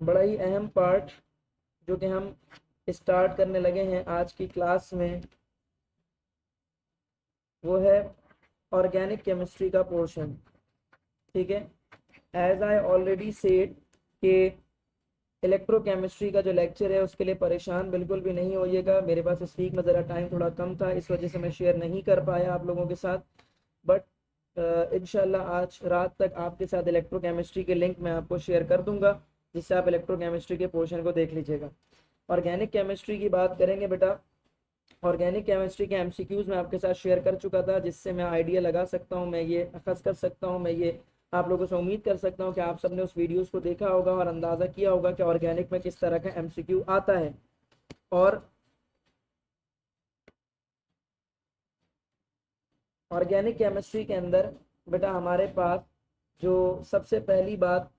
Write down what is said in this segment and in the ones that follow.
बड़ा ही अहम पार्ट जो कि हम स्टार्ट करने लगे हैं आज की क्लास में, वो है ऑर्गेनिक केमिस्ट्री का पोर्शन। ठीक है, एज आई ऑलरेडी सेड कि इलेक्ट्रोकेमिस्ट्री का जो लेक्चर है उसके लिए परेशान बिल्कुल भी नहीं होइएगा। मेरे पास इस वीक में ज़रा टाइम थोड़ा कम था, इस वजह से मैं शेयर नहीं कर पाया आप लोगों के साथ। बट इंशाल्लाह आज रात तक आपके साथ इलेक्ट्रोकेमिस्ट्री के लिंक मैं आपको शेयर कर दूंगा, जिससे आप इलेक्ट्रोकेमिस्ट्री के पोर्शन को देख लीजिएगा। ऑर्गेनिक केमिस्ट्री की बात करेंगे बेटा। ऑर्गेनिक केमिस्ट्री के एमसीक्यूज मैं आपके साथ शेयर कर चुका था, जिससे मैं आइडिया लगा सकता हूँ, मैं ये अखज़ कर सकता हूँ, मैं ये आप लोगों से उम्मीद कर सकता हूँ कि आप सबने उस वीडियोस को देखा होगा और अंदाज़ा किया होगा कि ऑर्गेनिक में किस तरह का एमसीक्यू आता है। और ऑर्गेनिक केमिस्ट्री के अंदर बेटा हमारे पास जो सबसे पहली बात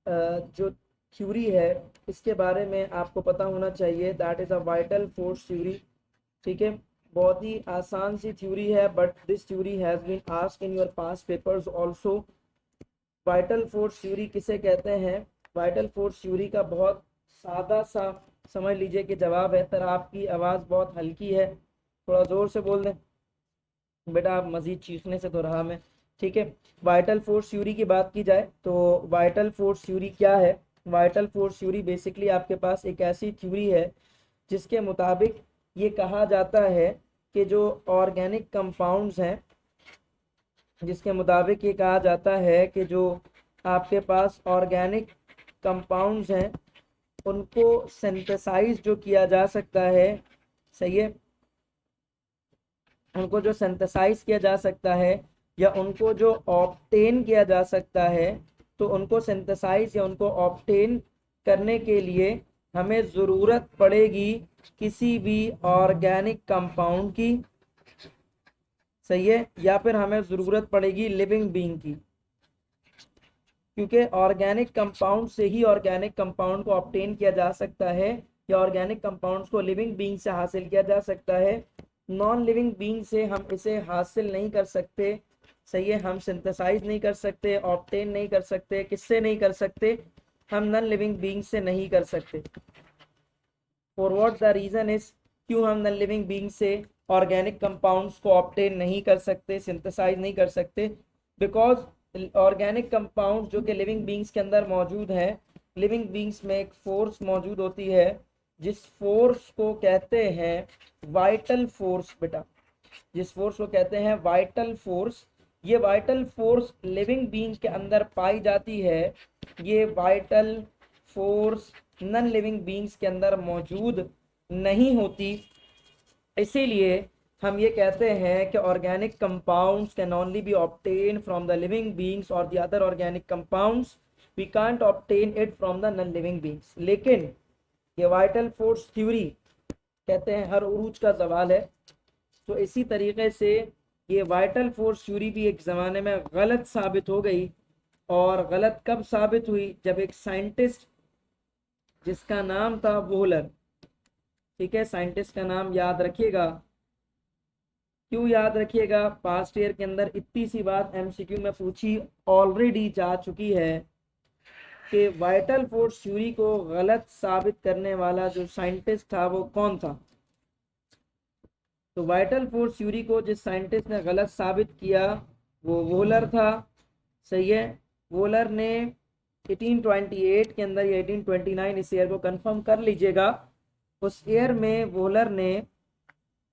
जो थ्योरी है, इसके बारे में आपको पता होना चाहिए, that is a vital force theory. ठीक है, बहुत ही आसान सी थ्योरी है, but this theory has been asked in your past papers also. Vital force theory किसे कहते हैं? वाइटल फोर्स थ्योरी का बहुत सादा सा समझ लीजिए कि जवाब है। सर आपकी आवाज़ बहुत हल्की है, थोड़ा ज़ोर से बोल दें बेटा, आप मज़ीद चीखने से तो रहा मैं। ठीक है, वाइटल फोर्स थ्योरी की बात की जाए तो वाइटल फोर्स थ्योरी क्या है? वाइटल फोर्स थ्योरी बेसिकली आपके पास एक ऐसी थ्योरी है जिसके मुताबिक ये कहा जाता है कि जो ऑर्गेनिक कंपाउंड्स हैं, जिसके मुताबिक ये कहा जाता है कि जो आपके पास ऑर्गेनिक कंपाउंड्स हैं उनको सिंथेसाइज जो किया जा सकता है, सही है, उनको जो सिंथेसाइज किया जा सकता है या उनको जो ऑब्टेन किया जा सकता है, तो उनको सिंथेसाइज या उनको ऑब्टेन करने के लिए हमें ज़रूरत पड़ेगी किसी भी ऑर्गेनिक कंपाउंड की, सही है, या फिर हमें ज़रूरत पड़ेगी लिविंग बीइंग की। क्योंकि ऑर्गेनिक कंपाउंड से ही ऑर्गेनिक कंपाउंड को ऑब्टेन किया जा सकता है या ऑर्गेनिक कंपाउंड्स को लिविंग बीइंग से हासिल किया जा सकता है। नॉन लिविंग बीइंग से हम इसे हासिल नहीं कर सकते, सही है, हम सिंथेसाइज नहीं कर सकते, ऑब्टेन नहीं कर सकते। किससे नहीं कर सकते? हम नॉन लिविंग बीइंग से नहीं कर सकते। For what the reason is, क्यों हम नॉन लिविंग बीइंग से ऑर्गेनिक कंपाउंड्स को ऑब्टेन नहीं कर सकते, सिंथेसाइज नहीं कर सकते? बिकॉज ऑर्गेनिक कंपाउंड्स जो कि लिविंग बीइंग्स के अंदर मौजूद है, लिविंग बीइंग्स में एक फोर्स मौजूद होती है जिस फोर्स को कहते हैं वाइटल फोर्स बेटा, जिस फोर्स को कहते हैं वाइटल फोर्स। ये वाइटल फोर्स लिविंग बीइंग के अंदर पाई जाती है, ये vital force non living beings के अंदर मौजूद नहीं होती। इसीलिए हम ये कहते हैं कि organic compounds can only be obtain from the living beings और the other organic compounds we can't obtain it from the non living beings. लेकिन ये वाइटल फोर्स थ्योरी कहते हैं हर उरूज का सवाल है। तो इसी तरीके से ये वाइटल फोर्स थ्योरी भी एक ज़माने में गलत साबित हो गई। और गलत कब साबित हुई? जब एक साइंटिस्ट जिसका नाम था वोहलर, ठीक है, साइंटिस्ट का नाम याद रखिएगा। क्यों याद रखिएगा? पास्ट ईयर के अंदर इतनी सी बात एमसीक्यू में पूछी ऑलरेडी जा चुकी है कि वाइटल फोर्स थ्योरी को गलत साबित करने वाला जो साइंटिस्ट था वो कौन था। तो वाइटल फोर्स थ्योरी को जिस साइंटिस्ट ने गलत साबित किया वो वोहलर था, सही है। वोहलर ने 1828 के अंदर या 1829, इस ईयर को कंफर्म कर लीजिएगा, उस ईयर में वोहलर ने,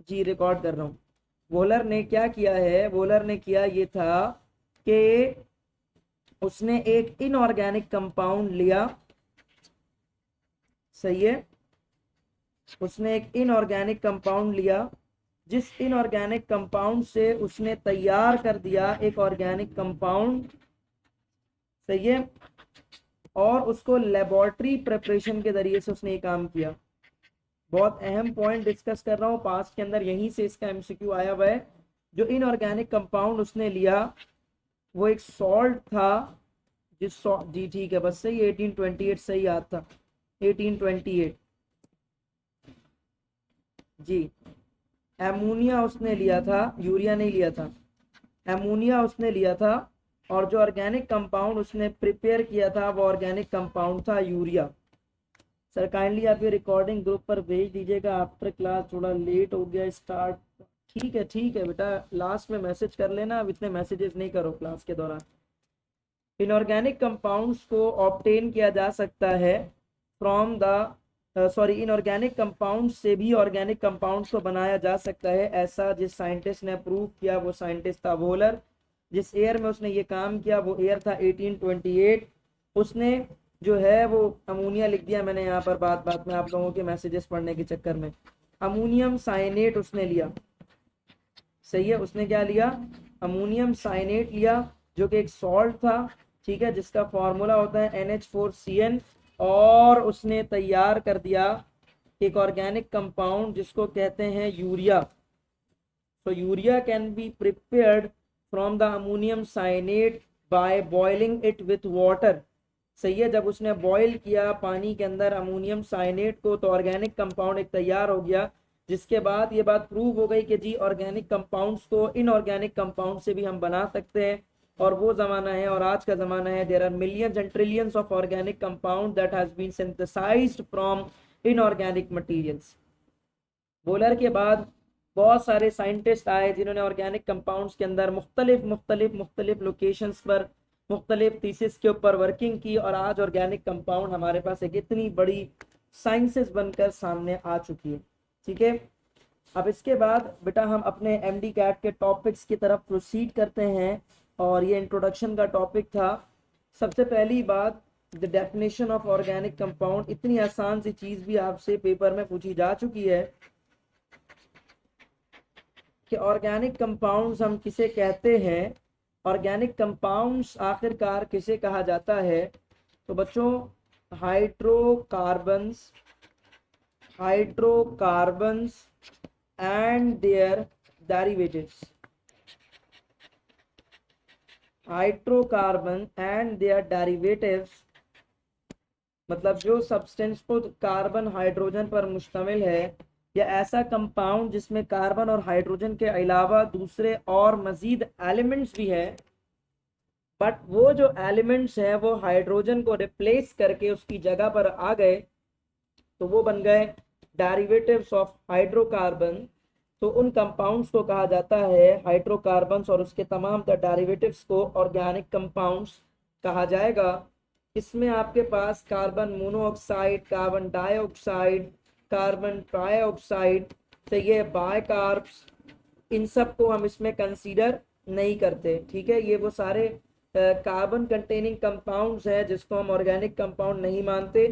जी रिकॉर्ड कर रहा हूँ, वोहलर ने क्या किया है? वोहलर ने किया ये था कि उसने एक इनऑर्गेनिक कंपाउंड लिया, सही है, उसने एक इनऑर्गेनिक कंपाउंड लिया, जिस इनऑर्गेनिक कंपाउंड से उसने तैयार कर दिया एक ऑर्गेनिक कंपाउंड, सही है, और उसको लेबोरेटरी प्रिपरेशन के जरिए से उसने ये काम किया। बहुत अहम पॉइंट डिस्कस कर रहा हूँ, पास्ट के अंदर यहीं से इसका एमसीक्यू आया हुआ है। जो इनऑर्गेनिक कंपाउंड उसने लिया वो एक सॉल्ट था, जिस जी ठीक है, बस सही, 1828 सही याद था, 1828 जी। एमोनिया उसने लिया था, यूरिया नहीं लिया था, एमोनिया उसने लिया था। और जो ऑर्गेनिक कंपाउंड उसने प्रिपेयर किया था वो ऑर्गेनिक कंपाउंड था यूरिया। सर काइंडली आप ये रिकॉर्डिंग ग्रुप पर भेज दीजिएगा आफ्टर क्लास, थोड़ा लेट हो गया स्टार्ट। ठीक है बेटा, लास्ट में मैसेज कर लेना, अब इतने मैसेजेस नहीं करो क्लास के दौरान। इनऑर्गेनिक कंपाउंड्स को ऑब्टेन किया जा सकता है फ्रॉम द इनऑर्गेनिक कंपाउंड से भी ऑर्गेनिक कंपाउंड्स को बनाया जा सकता है। ऐसा जिस साइंटिस्ट ने प्रूव किया वो साइंटिस्ट था वोलर। जिस ईयर में उसने ये काम किया वो ईयर था 1828। उसने जो है वो अमोनिया लिख दिया मैंने यहाँ पर बात बात में आप लोगों के मैसेजेस पढ़ने के चक्कर में। अमोनियम साइनेट उसने लिया, सही है, उसने क्या लिया, अमोनियम साइनेट लिया, जो कि एक सॉल्ट था, ठीक है, जिसका फॉर्मूला होता है NH4CN। और उसने तैयार कर दिया एक ऑर्गेनिक कंपाउंड जिसको कहते हैं यूरिया। तो urea can be prepared from the ammonium cyanate by boiling it with water. सही है, जब उसने बॉईल किया पानी के अंदर अमोनियम साइनेट को तो ऑर्गेनिक कंपाउंड एक तैयार हो गया। जिसके बाद ये बात प्रूव हो गई कि जी ऑर्गेनिक कंपाउंड्स को इनऑर्गेनिक कंपाउंड से भी हम बना सकते हैं। और वो जमाना है और आज का जमाना है, there are millions and trillions of organic compound that has been synthesised from inorganic materials. Wohler के बाद बहुत सारे साइंटिस्ट आए जिन्होंने ऑर्गेनिक कंपाउंड्स के अंदर मुख्तलिफ मुख्तलिफ मुख्तलिफ लोकेशंस पर मुख्तलिफ थीसिस के ऊपर वर्किंग की, और आज ऑर्गेनिक कंपाउंड हमारे पास एक इतनी बड़ी साइंसेस बनकर सामने आ चुकी है। ठीक है, अब इसके बाद बेटा हम अपने MD कैट के टॉपिक्स की तरफ प्रोसीड करते हैं, और ये इंट्रोडक्शन का टॉपिक था। सबसे पहली बात, the definition of organic compound. इतनी आसान सी चीज़ भी आपसे पेपर में पूछी जा चुकी है कि ऑर्गेनिक कंपाउंड्स हम किसे कहते हैं, ऑर्गेनिक कंपाउंड्स आखिरकार किसे कहा जाता है। तो बच्चों, hydrocarbons, hydrocarbons and their derivatives, hydrocarbon and their derivatives मतलब जो सब्सटेंस खुद कार्बन हाइड्रोजन पर मुश्तमिल है, या ऐसा कंपाउंड जिसमें कार्बन और हाइड्रोजन के अलावा दूसरे और मजीद एलिमेंट्स भी हैं, बट वो जो एलिमेंट्स हैं वो हाइड्रोजन को रिप्लेस करके उसकी जगह पर आ गए, तो वो बन गए डेरिवेटिव्स ऑफ हाइड्रोकार्बन। तो उन कंपाउंड्स को कहा जाता है हाइड्रोकार्बन्स, और उसके तमाम डेरिवेटिव्स को ऑर्गेनिक कंपाउंड्स कहा जाएगा। इसमें आपके पास carbon monoxide, carbon dioxide, carbon trioxide, तो ये बाइकार्ब्स, इन सब को हम इसमें कंसीडर नहीं करते। ठीक है, ये वो सारे कार्बन कंटेनिंग कंपाउंड्स हैं जिसको हम ऑर्गेनिक कंपाउंड नहीं मानते।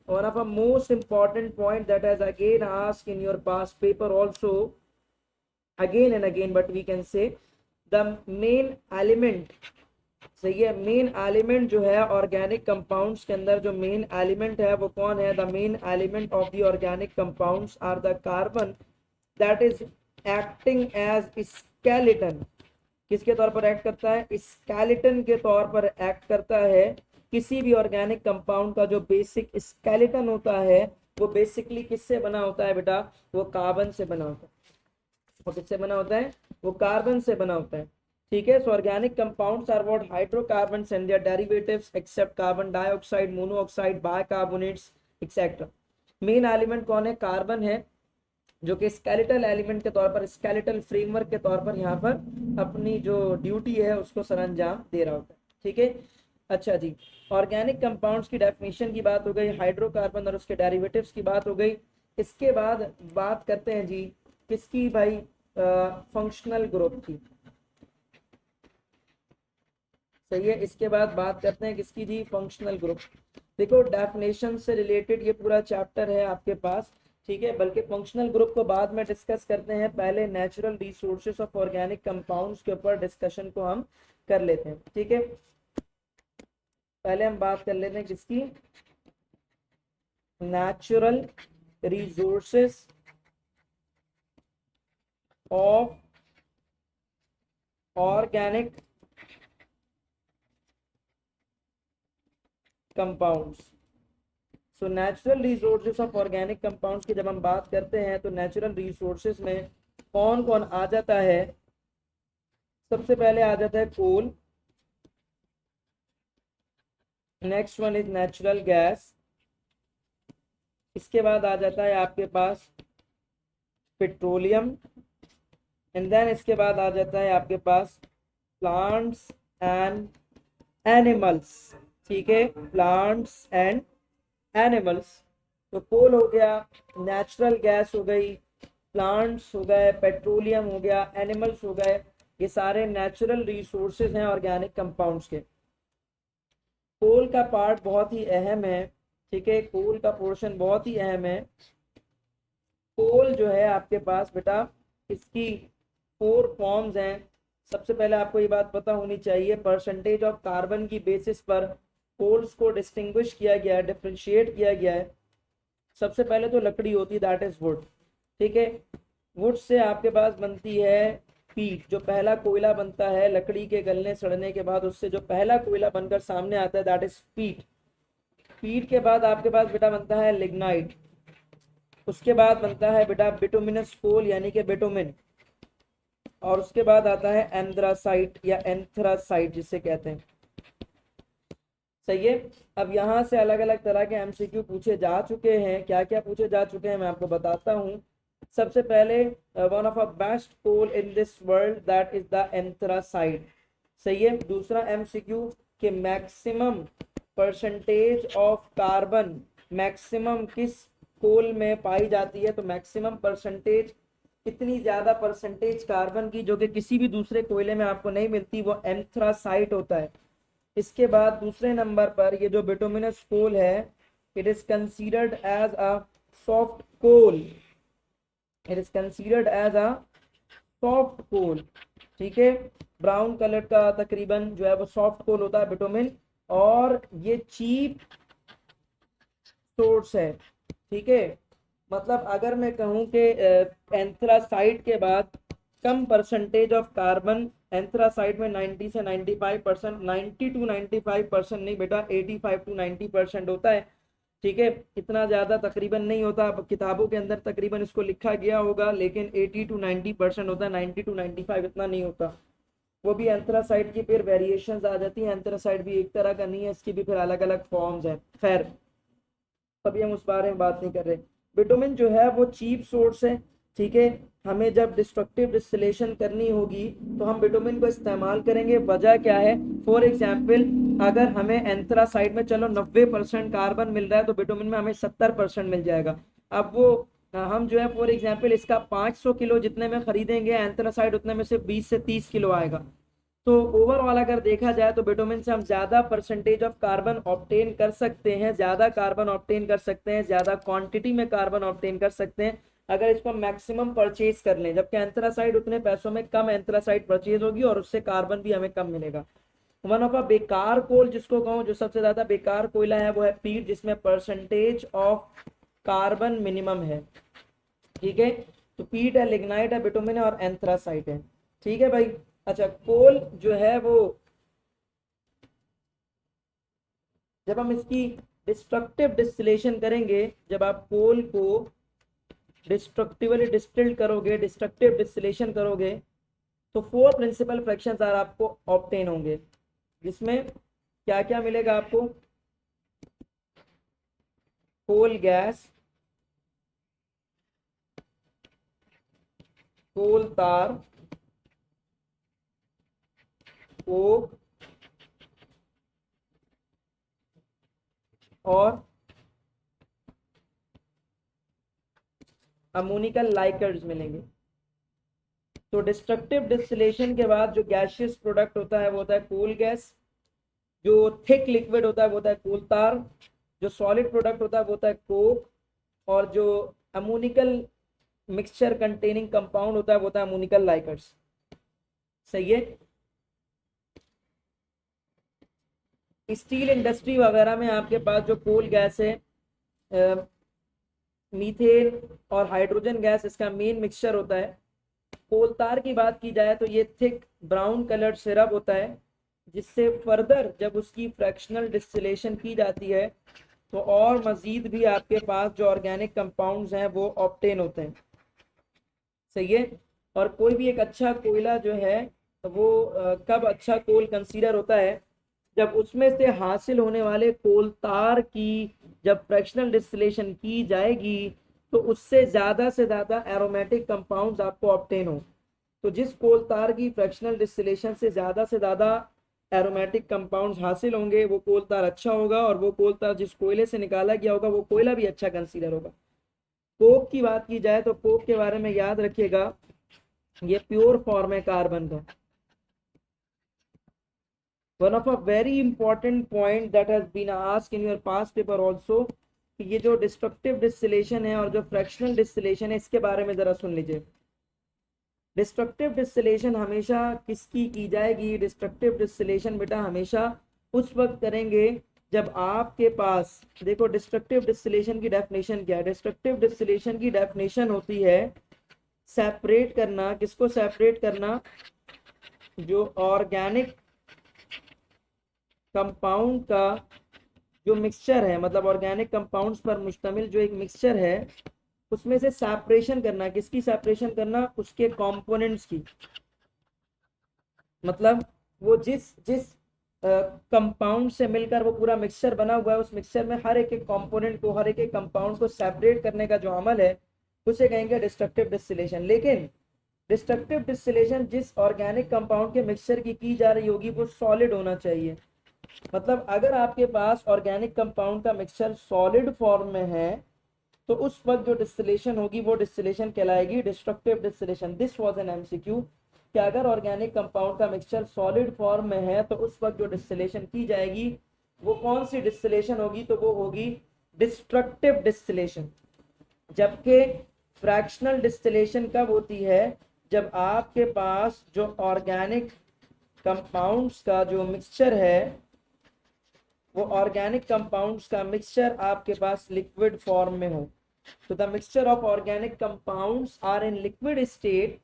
one of a most important point that has again asked in your past paper also again and again, but we can say the main element, सही है, मेन एलिमेंट जो है organic compounds के अंदर, जो main element है वो कौन है, the main element of the organic compounds are the carbon that is acting as skeleton. किसके तौर पर एक्ट करता है, स्केलेटन के तौर पर एक्ट करता है। किसी भी ऑर्गेनिक कंपाउंड का जो बेसिक स्केलेटन होता है वो बेसिकली किससे बना होता है बेटा, वो कार्बन से बना होता है। वो किससे बना होता है, वो कार्बन से बना होता है। ठीक है, so organic compounds are what, hydrocarbons and their derivatives except carbon dioxide, monoxide, bicarbonates etcetera. Main element कौन है, कार्बन है, जो कि स्केलेटल एलिमेंट के तौर पर, स्केलेटल फ्रेमवर्क के तौर पर यहाँ पर अपनी जो ड्यूटी है उसको सरअंजाम दे रहा होता है। ठीक है, अच्छा जी, ऑर्गेनिक कंपाउंड्स की डेफिनेशन की बात हो गई, हाइड्रोकार्बन और उसके डेरिवेटिव्स की बात हो गई। इसके बाद बात करते हैं जी किसकी भाई, फंक्शनल ग्रुप की। सही है, इसके बाद बात करते हैं किसकी जी, फंक्शनल ग्रुप। देखो डेफिनेशन से रिलेटेड ये पूरा चैप्टर है आपके पास, ठीक है, बल्कि फंक्शनल ग्रुप को बाद में डिस्कस करते हैं, पहले natural resources of organic compounds के ऊपर डिस्कशन को हम कर लेते हैं। ठीक है, पहले हम बात कर लेते हैं किसकी, natural resources of organic compounds. So natural resources of organic compounds की जब हम बात करते हैं तो नेचुरल रिसोर्सेज में कौन कौन आ जाता है, सबसे पहले आ जाता है coal, next one is natural gas, इसके बाद आ जाता है आपके पास पेट्रोलियम, एंड देन इसके बाद आ जाता है आपके पास प्लांट्स एंड एनिमल्स। ठीक है, प्लांट्स एंड एनिमल्स। तो कोल हो गया, नेचुरल गैस हो गई, प्लांट्स हो गए, पेट्रोलियम हो गया, एनिमल्स हो गए, ये सारे नेचुरल रिसोर्सेज हैं ऑर्गेनिक कंपाउंड्स के। कोल का पार्ट बहुत ही अहम है। ठीक है, कोल का पोर्शन बहुत ही अहम है। कोल जो है आपके पास बेटा, इसकी 4 फॉर्म्स हैं। सबसे पहले आपको ये बात पता होनी चाहिए, परसेंटेज ऑफ कार्बन की बेसिस पर कोल्स को डिस्टिंग्विश किया गया है, डिफ्रेंशिएट किया गया है। सबसे पहले तो लकड़ी होती है, दैट इज वुड। ठीक है, वुड से आपके पास बनती है पीट, जो पहला कोयला बनता है लकड़ी के गलने सड़ने के बाद, उससे जो पहला कोयला बनकर सामने आता है दैट इज पीट। पीट के बाद आपके पास बेटा बनता है लिग्नाइट, उसके बाद बनता है बेटा बिटुमिनस कोल यानी कि बिटुमिन, और उसके बाद आता है एंथ्रासाइट या एंथ्रासाइट जिसे कहते हैं। सही है। अब यहाँ से अलग अलग तरह के एमसीक्यू पूछे जा चुके हैं। क्या क्या पूछे जा चुके हैं मैं आपको बताता हूँ। सबसे पहले, one of a best coal in this world that is the anthracite. सही है। दूसरा एमसीक्यू कि maximum percentage of carbon maximum किस कोल में पाई जाती है, तो मैक्सिमम परसेंटेज, इतनी ज्यादा परसेंटेज कार्बन की जो कि किसी भी दूसरे कोयले में आपको नहीं मिलती, वो एंथ्रासाइट होता है। इसके बाद दूसरे नंबर पर ये जो बिटुमिनस कोल है, it is considered as a soft coal, it is considered as a soft coal. ठीक है, ब्राउन कलर का तकरीबन जो है वो सॉफ्ट कोल होता है बिटुमिन, और ये चीप सोर्स है। ठीक है, मतलब अगर मैं कहूँ कि एंथ्रासाइट के बाद कम परसेंटेज ऑफ कार्बन, एंथ्रासाइट में 90 से 95%, 90 टू 95% नहीं बेटा, 85 टू 90% होता है। ठीक है, इतना ज्यादा तकरीबन नहीं होता, अब किताबों के अंदर तकरीबन इसको लिखा गया होगा, लेकिन 80 टू 90% होता है, 90 टू 95 इतना नहीं होता। वो भी एंथ्रासाइट की फिर वेरिएशंस आ जाती है, एंथ्रासाइट भी एक तरह का नहीं है, इसकी भी फिर अलग अलग फॉर्म्स हैं। खैर, अभी हम उस बारे में बात नहीं कर रहे। बिटुमिन जो है वो चीप सोर्स है। ठीक है, हमें जब डिस्ट्रक्टिव डिस्टिलेशन करनी होगी तो हम बिटुमिन को इस्तेमाल करेंगे। वजह क्या है? फॉर एग्जाम्पल, अगर हमें एंथ्रासाइड में चलो 90% कार्बन मिल रहा है, तो बिटुमिन में हमें 70% मिल जाएगा। अब वो हम जो है फॉर एग्जाम्पल इसका 500 किलो जितने में खरीदेंगे एंथ्रासाइड, उतने में से 20 से 30 किलो आएगा। तो ओवरऑल अगर देखा जाए तो बिटुमिन से हम ज्यादा परसेंटेज ऑफ कार्बन ऑब्टेन कर सकते हैं, ज्यादा कार्बन ऑब्टेन कर सकते हैं, ज्यादा क्वांटिटी में कार्बन ऑब्टेन कर सकते हैं अगर इसको मैक्सिमम परचेज कर लें, जबकि एंथ्रासाइड उतने पैसों में कम एंथ्रासाइड परचेज होगी और उससे कार्बन भी हमें कम मिलेगा। वन ऑफ अ बेकार कोल जिसको कहूँ, जो सबसे ज्यादा बेकार कोयला है, वो है पीट, जिसमें परसेंटेज ऑफ कार्बन मिनिमम है। ठीक है, तो पीट है, लिग्नाइट है, बिटुमिन है और एंथ्रासाइट है। ठीक है भाई। अच्छा, कोल जो है वो, जब हम इसकी डिस्ट्रक्टिव डिस्टिलेशन करेंगे, जब आप कोल को डिस्ट्रक्टिवली डिस्टिल्ड करोगे, डिस्ट्रक्टिव डिस्टिलेशन करोगे, तो 4 प्रिंसिपल फ्रैक्शंस आर आपको ऑब्टेन होंगे, जिसमें क्या क्या मिलेगा आपको? कोल गैस, कोल तार, कोक और अमोनिकल लाइकर्स मिलेंगे। तो डिस्ट्रक्टिव डिस्टिलेशन के बाद जो गैसियस प्रोडक्ट होता है वो होता है कोल गैस, जो थिक लिक्विड होता है वो होता है कोल तार, जो सॉलिड प्रोडक्ट होता है वो होता है कोक, और जो अमोनिकल मिक्सचर कंटेनिंग कंपाउंड होता है वो होता है अमोनिकल लाइकर्स। सही है। स्टील इंडस्ट्री वगैरह में आपके पास जो कोल गैस है, मीथेन और हाइड्रोजन गैस, इसका मेन मिक्सचर होता है। कोलतार की बात की जाए तो ये थिक ब्राउन कलर्ड सिरप होता है, जिससे फर्दर जब उसकी फ्रैक्शनल डिस्टिलेशन की जाती है तो और मजीद भी आपके पास जो ऑर्गेनिक कंपाउंड्स हैं वो ऑब्टेन होते हैं। सही है। और कोई भी एक अच्छा कोयला जो है वो कब अच्छा कोल कंसीडर होता है? जब उसमें से हासिल होने वाले कोल तार की जब फ्रैक्शनल डिस्टिलेशन की जाएगी तो उससे ज्यादा से ज्यादा एरोमेटिक कंपाउंड्स आपको ऑब्टेन हो। तो जिस कोल तार की फ्रैक्शनल डिस्टिलेशन से ज्यादा एरोमेटिक कंपाउंड्स हासिल होंगे वो कोल तार अच्छा होगा, और वो कोल तार जिस कोयले से निकाला गया होगा वो कोयला भी अच्छा कंसीडर होगा। कोक की बात की जाए तो कोक के बारे में याद रखिएगा, ये प्योर फॉर्म है कार्बन का। One of a very important point that has been asked in your past paper also, कि ये जो डिस्ट्रक्टिव डिस्टिलेशन है और जो फ्रैक्शनल डिस्टिलेशन है इसके बारे में जरा सुन लीजिए। डिस्ट्रक्टिव डिस्टिलेशन हमेशा किसकी की जाएगी? डिस्ट्रक्टिव डिस्टिलेशन बेटा हमेशा उस वक्त करेंगे जब आपके पास, देखो डिस्ट्रक्टिव डिस्टिलेशन की डेफिनेशन क्या है? डिस्ट्रक्टिव डिस्टिलेशन की डेफिनेशन होती है सेपरेट करना, किसको सेपरेट करना? जो ऑर्गेनिक कंपाउंड का जो मिक्सचर है, मतलब ऑर्गेनिक कंपाउंड्स पर मुश्तमिल जो एक मिक्सचर है उसमें से सेपरेशन करना। किसकी सेपरेशन करना? उसके कंपोनेंट्स की। मतलब वो जिस जिस कंपाउंड से मिलकर वो पूरा मिक्सचर बना हुआ है उस मिक्सचर में हर एक एक कंपोनेंट को, हर एक एक कंपाउंड को सेपरेट करने का जो अमल है उसे कहेंगे डिस्ट्रक्टिव डिस्टिलेशन। लेकिन डिस्ट्रक्टिव डिस्टिलेशन जिस ऑर्गेनिक कंपाउंड के मिक्सचर की जा रही होगी वो सॉलिड होना चाहिए। मतलब अगर आपके पास ऑर्गेनिक कंपाउंड का मिक्सचर सॉलिड फॉर्म में है तो उस वक्त जो डिस्टिलेशन होगी वो डिस्टिलेशन कहलाएगी destructive distillation. This was an MCQ कि अगर ऑर्गेनिक कंपाउंड का मिक्सचर सॉलिड फॉर्म में है तो उस वक्त जो डिस्टिलेशन की जाएगी वो कौन सी डिस्टिलेशन होगी? तो वो होगी डिस्ट्रक्टिव डिस्टिलेशन। जबकि फ्रैक्शनल डिस्टिलेशन कब होती है? जब आपके पास जो ऑर्गेनिक कंपाउंड्स का जो मिक्सचर है वो ऑर्गेनिक कंपाउंड्स का मिक्सचर आपके पास लिक्विड फॉर्म में हो। तो the mixture of organic compounds are in liquid state,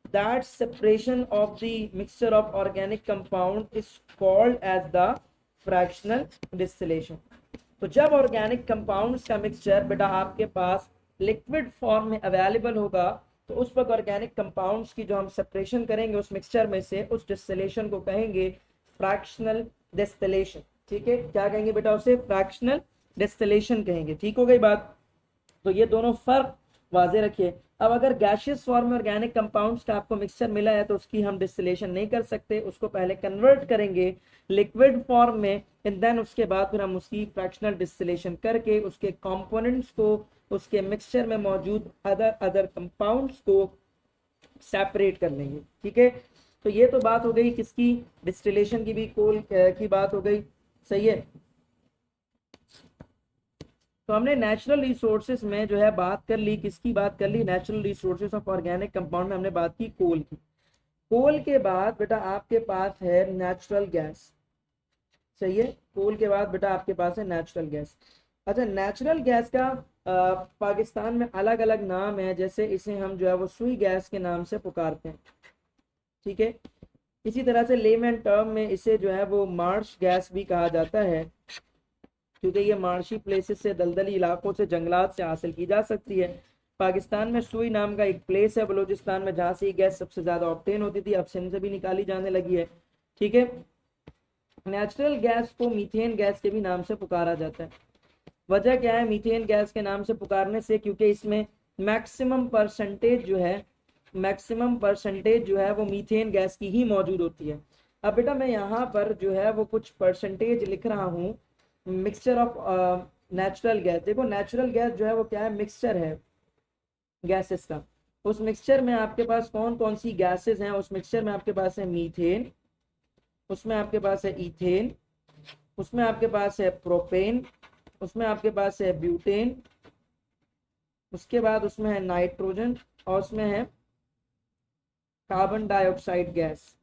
that separation of the mixture of organic compound is called as the fractional distillation। तो जब ऑर्गेनिक कंपाउंड्स का मिक्सचर बेटा आपके पास लिक्विड फॉर्म में अवेलेबल होगा तो उस वक्त ऑर्गेनिक कंपाउंड्स की जो हम सेपरेशन करेंगे उस मिक्सचर में से उस डिस्टिलेशन को कहेंगे फ्रैक्शनल डिस्टिलेशन। ठीक है, क्या कहेंगे बेटा? उसे फ्रैक्शनल डिस्टिलेशन कहेंगे। ठीक हो गई बात? तो ये दोनों फर्क वाजे रखिए। अब अगर गैशियस फॉर्म में ऑर्गेनिक कंपाउंड्स का आपको मिक्सचर मिला है तो उसकी हम डिस्टिलेशन नहीं कर सकते, उसको पहले कन्वर्ट करेंगे लिक्विड फॉर्म में एंड देन उसके बाद फिर हम उसकी फ्रैक्शनल डिस्टिलेशन करके उसके कंपोनेंट्स को, उसके मिक्सचर में मौजूद अदर कंपाउंड्स को सेपरेट कर लेंगे। ठीक है, तो ये तो बात हो गई किसकी? डिस्टिलेशन की भी कोल की बात हो गई। सही है। तो हमने नेचुरल रिसोर्सेज में जो है बात कर ली, किसकी बात कर ली? Natural resources of organic compound में हमने बात की कोल की। कोल के बाद बेटा आपके पास है नेचुरल गैस। सही है, कोल के बाद बेटा आपके पास है नेचुरल गैस। अच्छा, नेचुरल गैस का पाकिस्तान में अलग अलग नाम है, जैसे इसे हम जो है वो सुई गैस के नाम से पुकारते हैं। ठीक है, इसी तरह से लेमन टर्म में इसे जो है वो मार्श गैस भी कहा जाता है, क्योंकि ये मार्शी प्लेसेस से, दलदली इलाकों से, जंगलात से हासिल की जा सकती है। पाकिस्तान में सुई नाम का एक प्लेस है बलूचिस्तान में जहाँ से ये गैस सबसे ज़्यादा ऑब्टेन होती थी, अब सिंध से भी निकाली जाने लगी है। ठीक है, नेचुरल गैस को मीथेन गैस के भी नाम से पुकारा जाता है। वजह क्या है मीथेन गैस के नाम से पुकारने से? क्योंकि इसमें मैक्सिमम परसेंटेज जो है वो मीथेन गैस की ही मौजूद होती है। अब बेटा मैं यहाँ पर जो है वो कुछ परसेंटेज लिख रहा हूँ मिक्सचर ऑफ नेचुरल गैस। देखो नेचुरल गैस जो है वो क्या है? मिक्सचर है गैसेस का। उस मिक्सचर में आपके पास कौन कौन सी गैसेस हैं? उस मिक्सचर में आपके पास है मीथेन, उसमें आपके पास है इथेन, उसमें आपके पास है प्रोपेन, उसमें आपके पास है ब्यूटेन, उसके बाद उसमें है नाइट्रोजन और उसमें है carbon dioxide gas.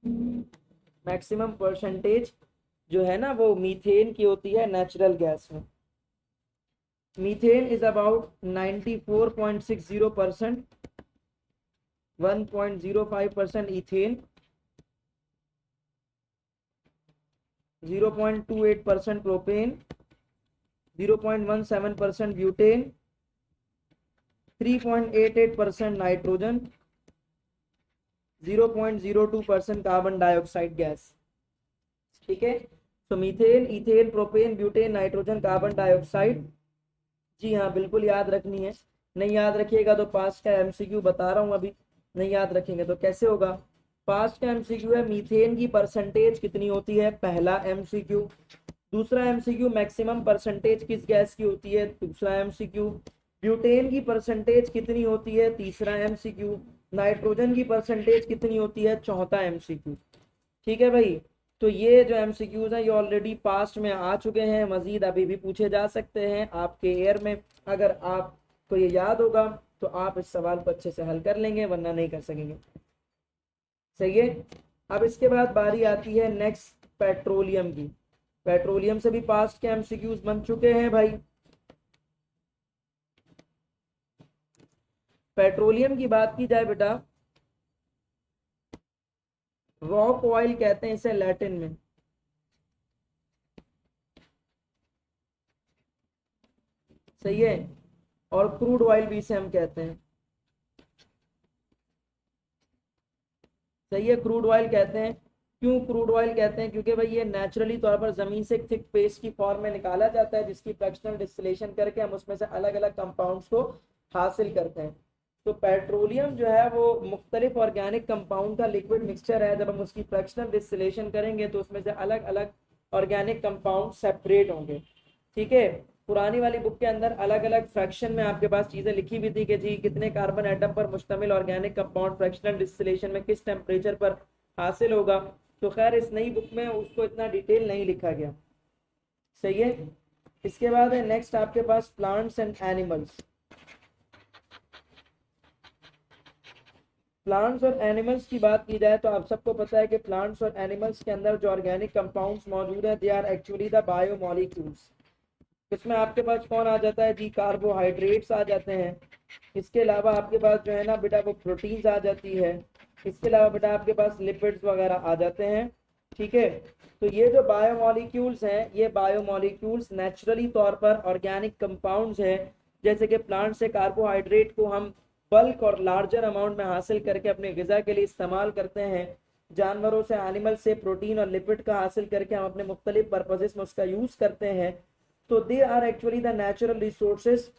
Maximum percentage जो है ना वो मीथेन की होती है नेचुरल गैस में। Methane is about 94.60%, 1.05% ethane, 0.28% propane, 0.17% butane, 3.88% nitrogen, 0.02% carbon dioxide gas. ठीक है। तो methane, ethane, propane, butane, nitrogen, carbon dioxide. जी हाँ, बिल्कुल याद रखनी है। नहीं याद रखिएगा तो पास्ट का एमसीक्यू बता रहा हूँ अभी, नहीं याद रखेंगे तो कैसे होगा। पास्ट का एमसीक्यू है मीथेन की परसेंटेज कितनी होती है, पहला एमसीक्यू। दूसरा एमसीक्यू मैक्सिमम परसेंटेज किस गैस की होती है, दूसरा एमसीक्यू। ब्यूटेन की परसेंटेज कितनी होती है, तीसरा एमसीक्यू। नाइट्रोजन की परसेंटेज कितनी होती है, चौथा एमसीक्यू। ठीक है भाई। तो ये जो एमसीक्यूज हैं ये ऑलरेडी पास्ट में आ चुके हैं, मजीद अभी भी पूछे जा सकते हैं आपके एयर में। अगर आपको ये याद होगा तो आप इस सवाल को अच्छे से हल कर लेंगे, वरना नहीं कर सकेंगे। सही है। अब इसके बाद बारी आती है नेक्स्ट पेट्रोलियम की। पेट्रोलियम से भी पास्ट के एमसीक्यूज बन चुके हैं भाई। पेट्रोलियम की बात की जाए बेटा, रॉक ऑयल कहते हैं इसे लैटिन में। सही है। और क्रूड ऑयल भी इसे हम कहते हैं। सही है, क्रूड ऑयल कहते हैं। क्यों क्रूड ऑयल कहते हैं, क्योंकि भाई ये नेचुरली तौर पर जमीन से थिक पेस्ट की फॉर्म में निकाला जाता है, जिसकी फ्रैक्शनल डिस्टिलेशन करके हम उसमें से अलग अलग कंपाउंड्स को हासिल करते हैं। तो पेट्रोलियम जो है वो मुख्तलिफ ऑर्गेनिक कंपाउंड का लिक्विड मिक्सचर है। जब हम उसकी फ्रैक्शनल डिस्टिलेशन करेंगे तो उसमें से अलग अलग ऑर्गेनिक कंपाउंड सेपरेट होंगे। ठीक है। पुरानी वाली बुक के अंदर अलग अलग फ्रैक्शन में आपके पास चीजें लिखी हुई थी कि जी कितने कार्बन एटम पर मुश्तमिल ऑर्गेनिक कंपाउंड फ्रैक्शनल डिस्टिलेशन में किस टेम्परेचर पर हासिल होगा। तो खैर इस नई बुक में उसको इतना डिटेल नहीं लिखा गया। सही है। इसके बाद है नेक्स्ट आपके पास प्लांट्स एंड एनिमल्स। प्लांट्स और एनिमल्स की बात की जाए तो आप सबको पता है कि प्लांट्स और एनिमल्स के अंदर जो ऑर्गेनिक कंपाउंड्स मौजूद है they are actually the biomolecules. इसमें आपके पास कौन आ जाता है जी, कार्बोहाइड्रेट्स आ जाते हैं। इसके अलावा आपके पास जो है ना बेटा वो प्रोटीन्स आ जाती है। इसके अलावा बेटा आपके पास लिपिड्स वगैरह आ जाते हैं। ठीक है। तो ये जो बायोमोलिक्यूल्स हैं ये बायोमोलिक्यूल्स नेचुरली तौर पर ऑर्गेनिक कंपाउंड्स हैं। जैसे कि प्लांट से कार्बोहाइड्रेट को हम बल्क और लार्जर अमाउंट में हासिल करके अपने ग़िज़ा के लिए इस्तेमाल करते हैं। जानवरों से, एनिमल से प्रोटीन और लिपिड का हासिल करके हम अपने मुख्तलिफ पर्पजेस में उसका यूज़ करते हैं। तो they are actually the natural resources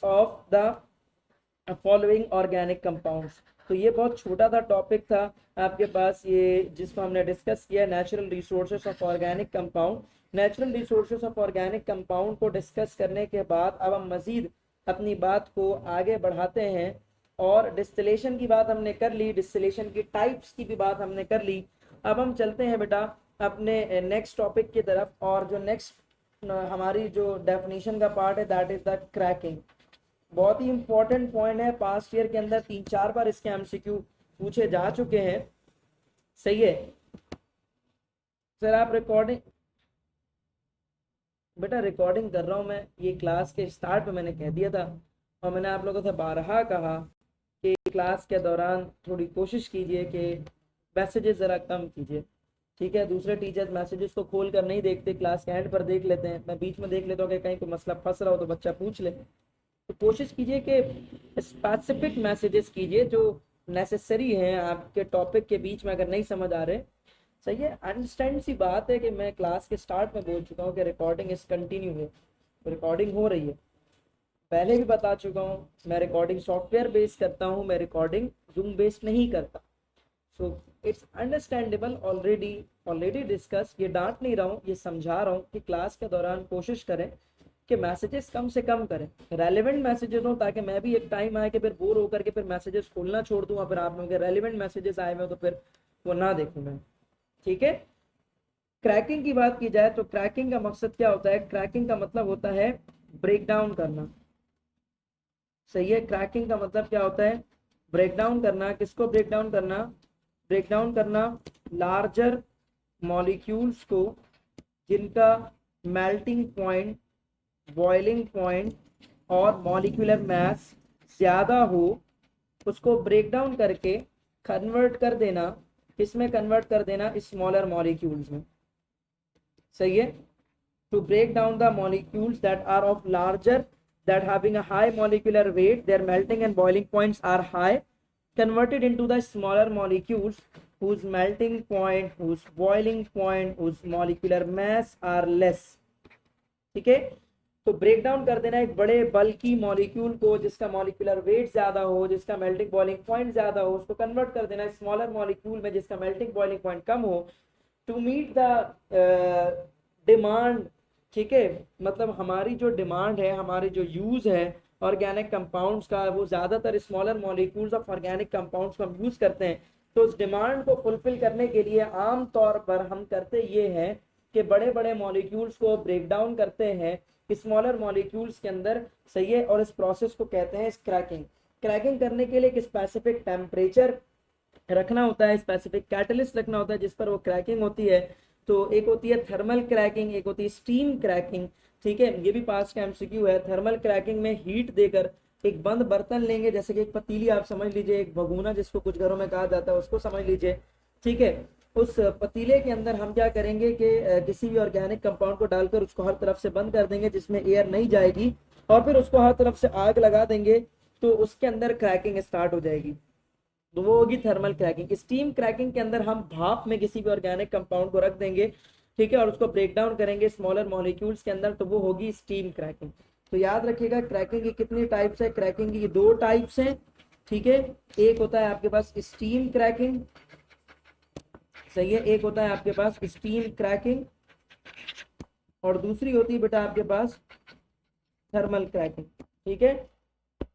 of the following organic compounds. तो ये बहुत छोटा सा टॉपिक था आपके पास, ये जिसको हमने डिस्कस किया, natural resources of organic compound. Natural resources of organic compound को डिस्कस करने के बाद अब हम मजीद अपनी बात को आगे बढ़ाते हैं। और डिस्टिलेशन की बात हमने कर ली, डिस्टिलेशन की टाइप्स की भी बात हमने कर ली। अब हम चलते हैं बेटा अपने नेक्स्ट टॉपिक की तरफ। और जो नेक्स्ट हमारी जो डेफिनेशन का पार्ट है दैट इज द क्रैकिंग। बहुत ही इंपॉर्टेंट पॉइंट है, पास्ट ईयर के अंदर 3-4 बार इसके एमसीक्यू पूछे जा चुके हैं। सही है। सर आप रिकॉर्डिंग, बेटा रिकॉर्डिंग कर रहा हूँ मैं, ये क्लास के स्टार्ट में मैंने कह दिया था और मैंने आप लोगों से बारहा कहा कि क्लास के दौरान थोड़ी कोशिश कीजिए कि मैसेजेस ज़रा कम कीजिए। ठीक है। दूसरे टीचर्स मैसेजेस को खोल कर नहीं देखते, क्लास के एंड पर देख लेते हैं। मैं बीच में देख लेता हूँ कि कहीं कोई मसला फंस रहा हो तो बच्चा पूछ ले। तो कोशिश कीजिए कि स्पेसिफिक मैसेजेस कीजिए जो नेसेसरी हैं आपके टॉपिक के बीच में, अगर नहीं समझ आ रहे। सही है। अंडरस्टैंड सी बात है कि मैं क्लास के स्टार्ट में बोल चुका हूँ कि रिकॉर्डिंग इस कंटिन्यू है, रिकॉर्डिंग हो रही है। पहले भी बता चुका हूँ मैं रिकॉर्डिंग सॉफ्टवेयर बेस्ड करता हूँ, मैं रिकॉर्डिंग जूम बेस्ड नहीं करता। So it's understandable, already discuss. ये डांट नहीं रहा हूँ, ये समझा रहा हूँ कि क्लास के दौरान कोशिश करें कि मैसेजेस कम से कम करें, रेलिवेंट मैसेजेस हो, ताकि मैं भी एक टाइम आए कि फिर बोर होकर के फिर मैसेजेस खोलना छोड़ दूँ और फिर आप लोगों के रेलिवेंट मैसेजेस आए हुए तो फिर वो ना देखूँ मैं। ठीक है। क्रैकिंग की बात की जाए तो क्रैकिंग का मकसद क्या होता है, क्रैकिंग का मतलब होता है ब्रेक डाउन करना। सही है। क्रैकिंग का मतलब क्या होता है, ब्रेक डाउन करना। किसको ब्रेक डाउन करना, ब्रेक डाउन करना लार्जर मॉलिक्यूल्स को जिनका मेल्टिंग पॉइंट, बॉइलिंग पॉइंट और मॉलिक्यूलर मास ज़्यादा हो, उसको ब्रेक डाउन करके कन्वर्ट कर देना। इसमें कन्वर्ट कर देना स्मॉलर मॉलिक्यूल्स में। सही है। To break down the molecules that are of larger, that having a high molecular weight, their melting and boiling points are high, converted into the smaller molecules whose melting point, whose boiling point, whose molecular mass are less। ठीक है, तो break down कर देना एक बड़े बल्कि molecule को जिसका मॉलिक्यूलर वेट ज्यादा हो, जिसका मेल्टिंग बॉइलिंग पॉइंट ज्यादा हो, उसको कन्वर्ट कर देना स्मॉलर मॉलिक्यूल में जिसका मेल्टिंग बॉइलिंग पॉइंट कम हो, टू मीट द डिमांड। ठीक है, मतलब हमारी जो डिमांड है, हमारी जो यूज है ऑर्गेनिक कंपाउंड्स का, वो ज्यादातर smaller molecules of organic compounds को हम यूज करते हैं। तो उस डिमांड को फुलफिल करने के लिए आम तौर पर हम करते ये हैं कि बड़े बड़े मॉलिक्यूल्स को ब्रेक डाउन करते हैं स्मॉलर मॉलिक्यूल्स के अंदर। सही है, और इस प्रोसेस को कहते हैं क्रैकिंग। क्रैकिंग करने के लिए एक स्पेसिफिक टेम्परेचर रखना होता है, स्पेसिफिक कैटलिस्ट रखना होता है जिस पर वो क्रैकिंग होती है। तो एक होती है थर्मल क्रैकिंग, एक होती है स्टीम क्रैकिंग। ठीक है, ये भी पास का एमसीक्यू है। थर्मल क्रैकिंग में हीट देकर एक बंद बर्तन लेंगे, जैसे कि एक पतीली आप समझ लीजिए, एक भगोना जिसको कुछ घरों में कहा जाता है उसको समझ लीजिए। ठीक है, उस पतीले के अंदर हम क्या करेंगे कि किसी भी ऑर्गेनिक कंपाउंड को डालकर उसको हर तरफ से बंद कर देंगे जिसमें एयर नहीं जाएगी, और फिर उसको हर तरफ से आग लगा देंगे, तो उसके अंदर क्रैकिंग स्टार्ट हो जाएगी। तो वो होगी थर्मल क्रैकिंग। स्टीम क्रैकिंग के अंदर हम भाप में किसी भी ऑर्गेनिक कंपाउंड को रख देंगे, ठीक है, और उसको ब्रेक डाउन करेंगे स्मॉलर मॉलिक्यूल्स के अंदर, तो वो होगी स्टीम क्रैकिंग। तो याद रखिएगा क्रैकिंग की कितनी टाइप्स है, क्रैकिंग की दो टाइप्स हैं। ठीक है, एक होता है आपके पास स्टीम क्रैकिंग, सही है, एक होता है आपके पास स्टीम क्रैकिंग, और दूसरी होती है बेटा आपके पास थर्मल क्रैकिंग। ठीक है,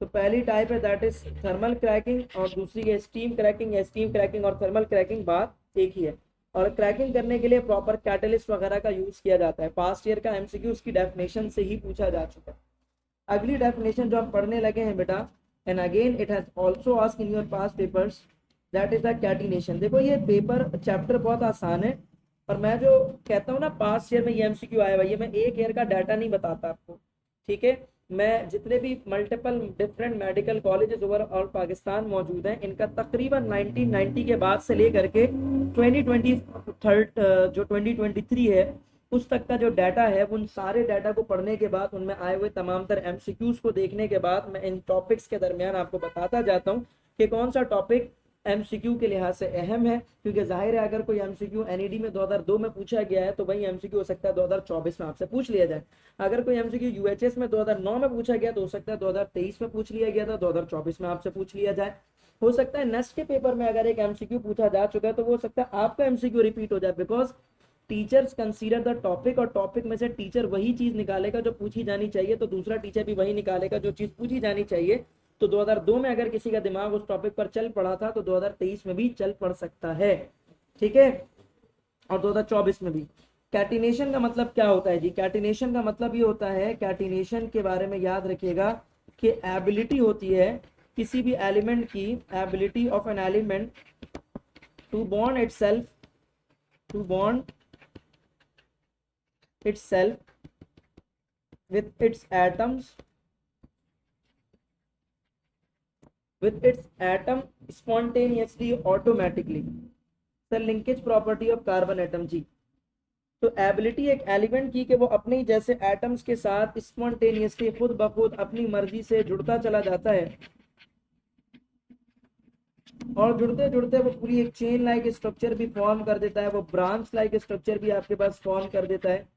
तो पहली टाइप है दैट इज थर्मल क्रैकिंग, और दूसरी है स्टीम क्रैकिंग। या स्टीम क्रैकिंग और थर्मल क्रैकिंग बात एक ही है। और क्रैकिंग करने के लिए प्रॉपर कैटलिस्ट वगैरह का यूज किया जाता है। पास्ट ईयर का एमसीक्यू उसकी डेफिनेशन से ही पूछा जा चुका है। अगली डेफिनेशन जो हम पढ़ने लगे हैं बेटा, and again it has also asked in your past papers, that is the catenation. देखो ये पेपर चैप्टर बहुत आसान है, और मैं जो कहता हूँ ना पास्ट ईयर में ये एमसीक्यू आया हुआ, ये मैं एक ईयर का डाटा नहीं बताता आपको। ठीक है, मैं जितने भी multiple different medical colleges over all Pakistan मौजूद हैं, इनका तकरीबन 1990 के बाद से लेकर के 2020 जो 2023 है उस तक का जो डाटा है, उन सारे डाटा को पढ़ने के बाद, उनमें आए हुए तमाम तर एमसीक्यूज को देखने के बाद, मैं इन टॉपिक्स के दरमियान आपको बताता जाता हूँ कि कौन सा टॉपिक एमसीक्यू के लिहाज से अहम है। क्योंकि जाहिर है अगर कोई एमसीक्यू एनईडी में 2002 में पूछा गया है, तो वही एमसीक्यू हो सकता है 2024 में आपसे पूछ लिया जाए। अगर कोई एमसीक्यू यूएचएस में 2009 में पूछा गया, तो हो सकता है 2023 में पूछ लिया गया था, 2024 में आपसे पूछ लिया जाए। हो सकता है नेक्स्ट के पेपर में अगर एक एमसीक्यू पूछा जा चुका है, तो हो सकता है आपका एमसीक्यू रिपीट हो जाए, because teachers consider the topic, और टॉपिक में से टीचर वही चीज निकालेगा जो पूछी जानी चाहिए, तो दूसरा टीचर भी वही निकालेगा जो चीज पूछी जानी चाहिए। तो 2002 में अगर किसी का दिमाग उस टॉपिक पर चल पड़ा था, तो 2023 में भी चल पड़ सकता है। ठीक है, और 2024 में भी। कैटिनेशन का मतलब क्या होता है जी? कैटिनेशन का मतलब ये होता है, कैटिनेशन के बारे में याद रखिएगा कि एबिलिटी होती है किसी भी एलिमेंट की, ability of an element to bond itself, to bond itself with its atoms, with its atom spontaneously automatically। Sir linkage property of carbon atom जी। तो एबिलिटी एक एलिमेंट की कि वो अपने जैसे एटम्स के साथ स्पॉन्टेनियसली, खुद ब खुद अपनी मर्जी से जुड़ता चला जाता है, और जुड़ते जुड़ते वो पूरी एक चेन लाइक स्ट्रक्चर भी फॉर्म कर देता है, वो ब्रांच लाइक स्ट्रक्चर भी आपके पास फॉर्म कर देता है।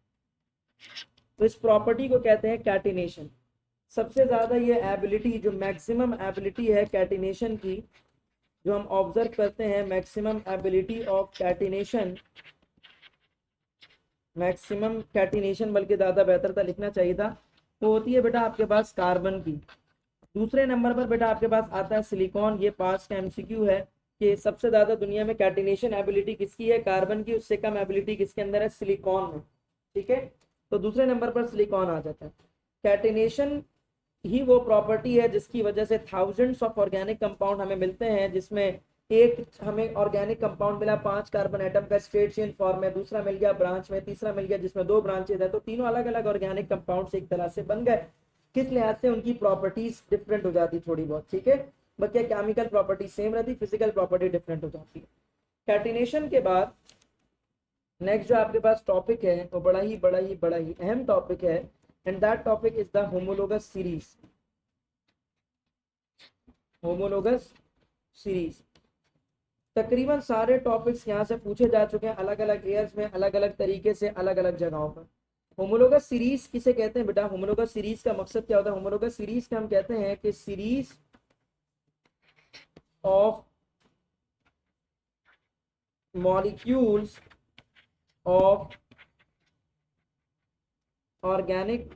तो इस प्रॉपर्टी को कहते हैं कैटिनेशन। सबसे ज्यादा ये एबिलिटी, जो मैक्सिमम एबिलिटी है कैटिनेशन की, जो हम ऑब्जर्व करते हैं, maximum ability of catenation, maximum catenation बल्कि ज्यादा बेहतर था, लिखना चाहिए था, वो होती है बेटा आपके पास कार्बन की। दूसरे नंबर पर बेटा आपके पास आता है सिलिकॉन। ये पास का एमसीक्यू है कि सबसे ज्यादा दुनिया में कैटिनेशन एबिलिटी किसकी है? कार्बन की। उससे कम एबिलिटी किसके अंदर है? सिलिकॉन में। ठीक है, तो दूसरे नंबर पर सिलिकॉन आ जाता है। कैटिनेशन ही वो प्रॉपर्टी है जिसकी वजह से थाउजेंड्स ऑफ ऑर्गेनिक कंपाउंड हमें मिलते हैं, जिसमें एक हमें ऑर्गेनिक कंपाउंड मिला 5 कार्बन एटम का स्ट्रेट चेन फॉर्म में, दूसरा मिल गया ब्रांच में, तीसरा मिल गया जिसमें 2 ब्रांचेज है। तो तीनों अलग अलग ऑर्गेनिक कंपाउंड एक तरह से बन गए। किस लिहाज से? उनकी प्रॉपर्टीज डिफरेंट हो जाती थोड़ी बहुत। ठीक है, बाकी केमिकल प्रॉपर्टी सेम रहती, फिजिकल प्रॉपर्टी डिफरेंट हो जाती है। कैटिनेशन के बाद नेक्स्ट जो आपके पास टॉपिक है वो बड़ा ही अहम टॉपिक है, and that topic is the homologous series. Homologous series. तकरीबन सारे टॉपिक्स यहाँ से पूछे जा चुके हैं, अलग अलग ईयर्स में, अलग अलग तरीके से, अलग अलग जगहों पर। होमोलोगस सीरीज किसे कहते हैं बेटा? होमोलोगस सीरीज का मकसद क्या होता है? होमोलोगस सीरीज का हम कहते हैं कि series of molecules of organic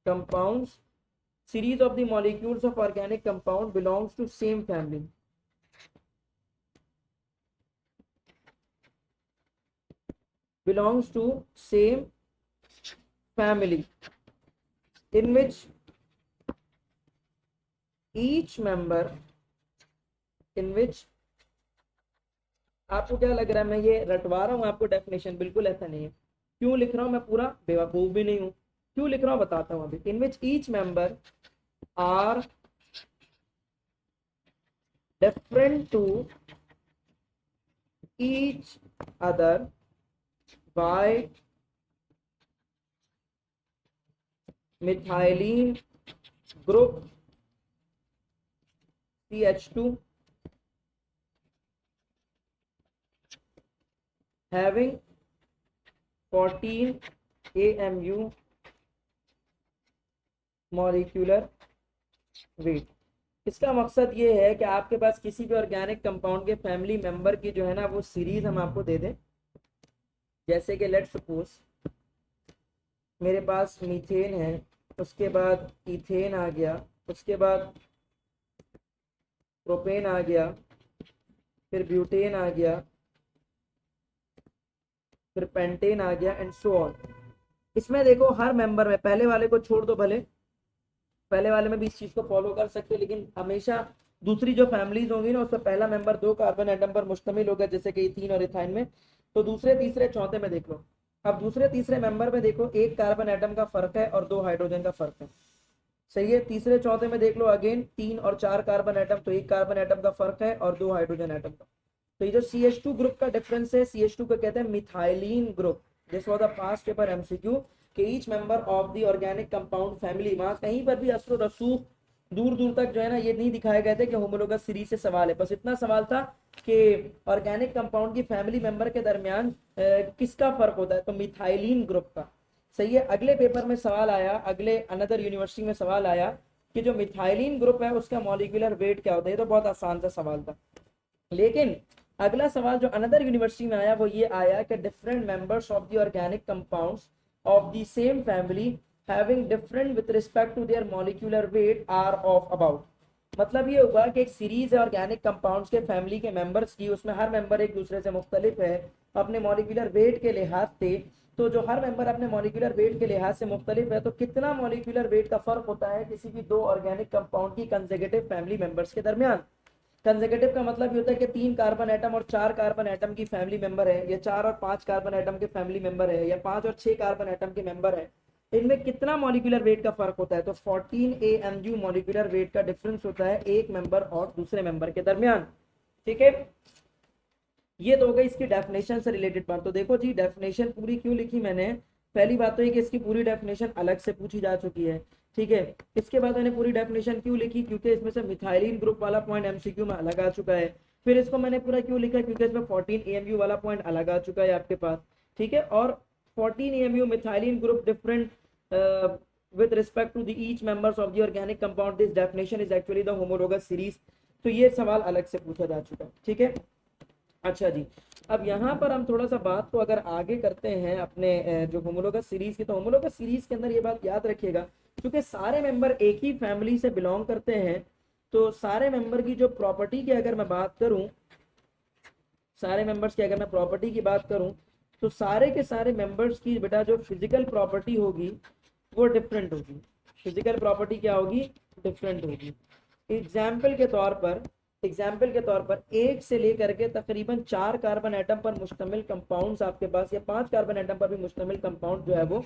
compounds, series of the molecules of organic compound belongs to same family, belongs to same family in which each member, in which, आपको क्या लग रहा है मैं ये रटवा रहा हूँ आपको डेफिनेशन? बिल्कुल ऐसा नहीं है। क्यों लिख रहा हूँ मैं? पूरा बेवकूफ भी नहीं हूँ। क्यों लिख रहा हूँ बताता हूँ अभी। In which each member are different to each other by methylene group CH2 having 14 AMU molecular weight. इसका मकसद ये है कि आपके पास किसी भी ऑर्गेनिक कंपाउंड के फैमिली मेंबर की जो है ना वो सीरीज हम आपको दे दें। जैसे कि लेट्स सपोज मेरे पास मीथेन है, उसके बाद इथेन आ गया, उसके बाद प्रोपेन आ गया, फिर ब्यूटेन आ गया, फिर पेंटेन आ गया एंड सो ऑन। इसमें देखो हर मेंबर में, पहले वाले को छोड़ दो भले, पहले वाले में भी इस चीज को फॉलो कर सकते हो, लेकिन हमेशा दूसरी जो फैमिलीज होंगी ना उसमें पहला मेंबर 2 कार्बन एटम पर मुश्तमिल होगा, जैसे कि इथीन और इथाइन में। तो दूसरे तीसरे चौथे में देख लो। अब दूसरे तीसरे मेंबर में देखो 1 कार्बन एटम का फर्क है और 2 हाइड्रोजन का फर्क है। सही है। तीसरे चौथे में देख लो अगेन 3 और 4 कार्बन एटम, तो 1 कार्बन एटम का फर्क है और 2 हाइड्रोजन एटम का। तो ये जो CH2 ग्रुप का डिफरेंस है, CH2 को कहते हैं methylene group. This was the past paper MCQ कि each member of the organic compound family, वहां कहीं पर भी असर रसूख दूर दूर तक जो है ना ये नहीं दिखाए गए थे कि होमोलोगस सीरीज से सवाल है। बस इतना सवाल था कि ऑर्गेनिक कंपाउंड की फैमिली मेंबर के दरमियान किसका फर्क होता है, तो मिथाइलिन ग्रुप का। सही है। अगले पेपर में सवाल आया, अगले अनदर यूनिवर्सिटी में सवाल आया कि जो मिथाइलिन ग्रुप है उसका मॉलिक्यूलर वेट क्या होता है। ये तो बहुत आसान सा सवाल था। लेकिन अगला सवाल जो अनदर यूनिवर्सिटी में आया वो ये आया कि different members of the organic compounds of the same family having different with respect to their molecular weight are of about. मतलब ये होगा कि एक सीरीज है ऑर्गेनिक कंपाउंड्स के फैमिली के मेंबर्स की, उसमें हर मेंबर एक दूसरे से मुख्तलिफ है अपने मॉलिक्यूलर वेट के लिहाज से। तो जो हर मेंबर अपने मॉलिक्यूलर वेट के लिहाज से मुख्तलिफ है, तो कितना मॉलिक्यूलर वेट का फर्क होता है किसी भी 2 ऑर्गेनिक कंपाउंड की कंसेक्यूटिव फैमिली मेंबर्स के दरमियान। कंसेक्यूटिव का मतलब ये होता है कि 3 कार्बन एटम और 4 कार्बन एटम की फैमिली मेंबर है, या 4 और 5 कार्बन एटम के फैमिली मेंबर है, या 5 और 6 कार्बन एटम के मेंबर है। इनमें कितना मॉलिक्यूलर वेट का फर्क होता है, तो 14 AMU मॉलिक्यूलर वेट का डिफरेंस होता है एक मेंबर और दूसरे मेंबर के दरमियान। ठीक है। ये तो हो गई इसकी डेफिनेशन से रिलेटेड बात। तो देखो जी डेफिनेशन पूरी क्यों लिखी मैंने। पहली बात तो ये कि इसकी पूरी डेफिनेशन अलग से पूछी जा चुकी है। ठीक है। इसके बाद मैंने पूरी डेफिनेशन क्यों लिखी, क्योंकि इसमें से मिथाइलिन ग्रुप वाला पॉइंट MCQ में अलग आ चुका है। फिर इसको मैंने पूरा क्यों लिखा, क्योंकि इसमें 14 AMU वाला पॉइंट अलग आ चुका है आपके पास। ठीक है। और 14 AMU methylene group different with respect to the each members of the organic compound, this definition is actually the homologous series। तो ये सवाल अलग से पूछा जा चुका है। ठीक है। अच्छा जी, अब यहाँ पर हम थोड़ा सा बात को अगर आगे करते हैं अपने जो होमोलोगस सीरीज की, तो होमोलोगस सीरीज के अंदर ये बात याद रखिएगा, क्योंकि सारे मेंबर एक ही फैमिली से बिलोंग करते हैं, तो सारे मेंबर की जो प्रॉपर्टी की अगर मैं बात करूं, सारे मेंबर्स की अगर मैं प्रॉपर्टी की बात करूं, तो सारे के सारे मेंबर्स की बेटा जो फिजिकल प्रॉपर्टी होगी वो डिफरेंट होगी। फिजिकल प्रॉपर्टी क्या होगी, डिफरेंट होगी। एग्जाम्पल के तौर पर 1 से लेकर के तकरीबन 4 कार्बन एटम पर मुश्तमिल कंपाउंड्स आपके पास, या 5 कार्बन एटम पर भी मुश्तमिल कंपाउंड जो है वो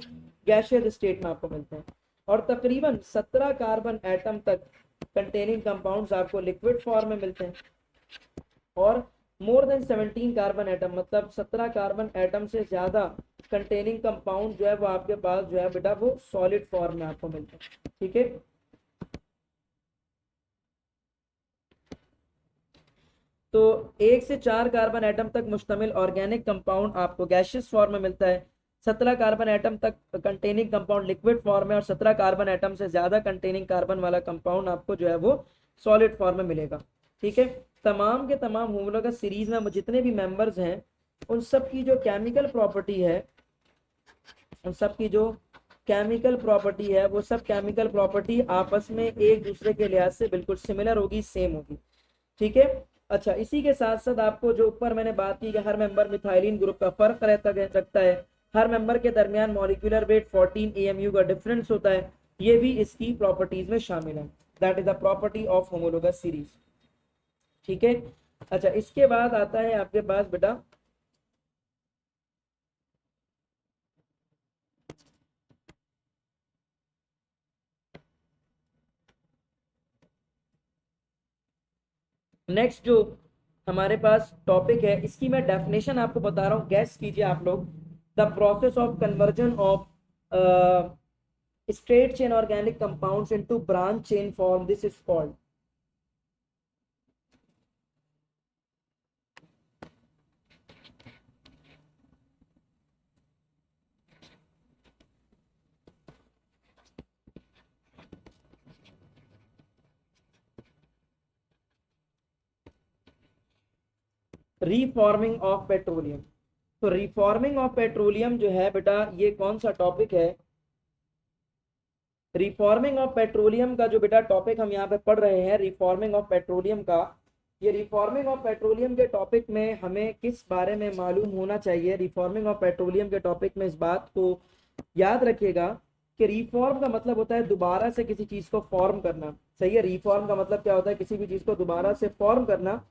गैसियस स्टेट में आपको मिलते हैं, और तकरीबन 17 कार्बन एटम तक कंटेनिंग कंपाउंड्स आपको लिक्विड फॉर्म में मिलते हैं, और मोर देन 17 कार्बन एटम मतलब 17 कार्बन एटम से ज्यादा कंटेनिंग कंपाउंड जो है वो आपके पास जो है बेटा वो सॉलिड फॉर्म में आपको मिलते हैं। ठीक है। तो 1 से 4 कार्बन एटम तक मुश्तमिल ऑर्गेनिक कंपाउंड आपको गैसियस फॉर्म में मिलता है। 17 कार्बन एटम तक कंटेनिंग कंपाउंड लिक्विड फॉर्म में, और 17 कार्बन एटम से ज्यादा कंटेनिंग कार्बन वाला कंपाउंड आपको जो है वो सॉलिड फॉर्म में मिलेगा। ठीक है, तमाम के तमाम होमोलॉगस सीरीज में जितने भी मेंबर्स हैं उन सब की जो केमिकल प्रॉपर्टी है, उन सब की जो केमिकल प्रॉपर्टी है, वो सब केमिकल प्रॉपर्टी आपस में एक दूसरे के लिहाज से बिल्कुल सिमिलर होगी, सेम होगी। ठीक है, अच्छा, इसी के साथ साथ आपको जो ऊपर मैंने बात की कि हर मेंबर मिथाइलिन ग्रुप का फर्क रखता है, हर मेंबर के दरमियान मॉलिक्यूलर वेट 14 AMU का डिफरेंस होता है, ये भी इसकी प्रॉपर्टीज में शामिल है। That is the property of homologous series. ठीक है, अच्छा, इसके बाद आता है आपके पास बेटा नेक्स्ट जो हमारे पास टॉपिक है, इसकी मैं डेफिनेशन आपको बता रहा हूँ, गैस कीजिए आप लोग। The process of conversion of straight chain organic compounds into branch chain form, this is called reforming of petroleum. तो रीफॉर्मिंग ऑफ पेट्रोलियम जो है बेटा, ये कौन सा टॉपिक है? रिफॉर्मिंग ऑफ पेट्रोलियम का जो बेटा टॉपिक हम यहाँ पे पढ़ रहे हैं, रिफॉर्मिंग ऑफ पेट्रोलियम का, ये रिफॉर्मिंग ऑफ पेट्रोलियम के टॉपिक में हमें किस बारे में मालूम होना चाहिए? रिफॉर्मिंग ऑफ पेट्रोलियम के टॉपिक में इस बात को याद रखिएगा कि रिफॉर्म का मतलब होता है दोबारा से किसी चीज को फॉर्म करना। सही है, रिफॉर्म का मतलब क्या होता है? किसी भी चीज को दोबारा से फॉर्म करना।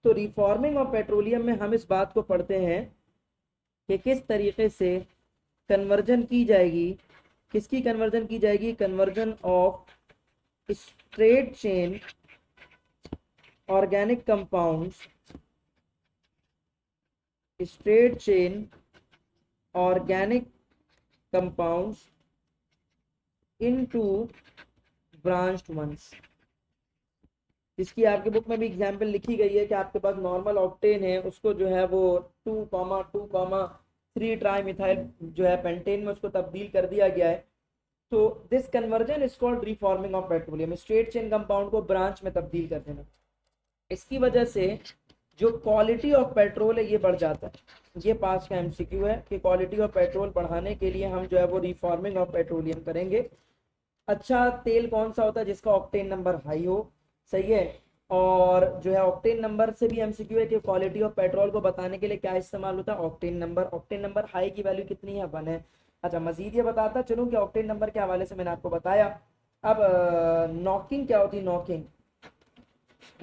तो रिफॉर्मिंग ऑफ पेट्रोलियम में हम इस बात को पढ़ते हैं कि किस तरीके से कन्वर्जन की जाएगी। किसकी कन्वर्जन की जाएगी? Conversion of straight chain organic compounds, straight chain organic compounds into branched ones. इसकी आपके बुक में भी एग्जांपल लिखी गई है कि आपके पास नॉर्मल ऑक्टेन है, उसको जो है वो 2,2,3 ट्राई मिथाइल जो है पेंटेन में उसको तब्दील कर दिया गया है। तो this conversion is called reforming of petroleum, straight chain compound को ब्रांच में तब्दील कर देना। इसकी वजह से जो क्वालिटी ऑफ पेट्रोल है ये बढ़ जाता है। ये पास का एमसीक्यू है कि क्वालिटी ऑफ पेट्रोल बढ़ाने के लिए हम जो है वो रिफॉर्मिंग ऑफ पेट्रोलियम करेंगे। अच्छा तेल कौन सा होता है? जिसका ऑक्टेन नंबर हाई हो। सही है, और जो है ऑक्टेन नंबर से भी एमसीक्यू है कि क्वालिटी ऑफ पेट्रोल को बताने के लिए क्या इस्तेमाल होता है? Octane number. Octane number high की वैल्यू कितनी है? 1 है। अच्छा, मजीद ये बताता चलूं कि ऑक्टेन नंबर के हवाले से मैंने आपको बताया। अब नॉकिंग क्या होती है? नॉकिंग,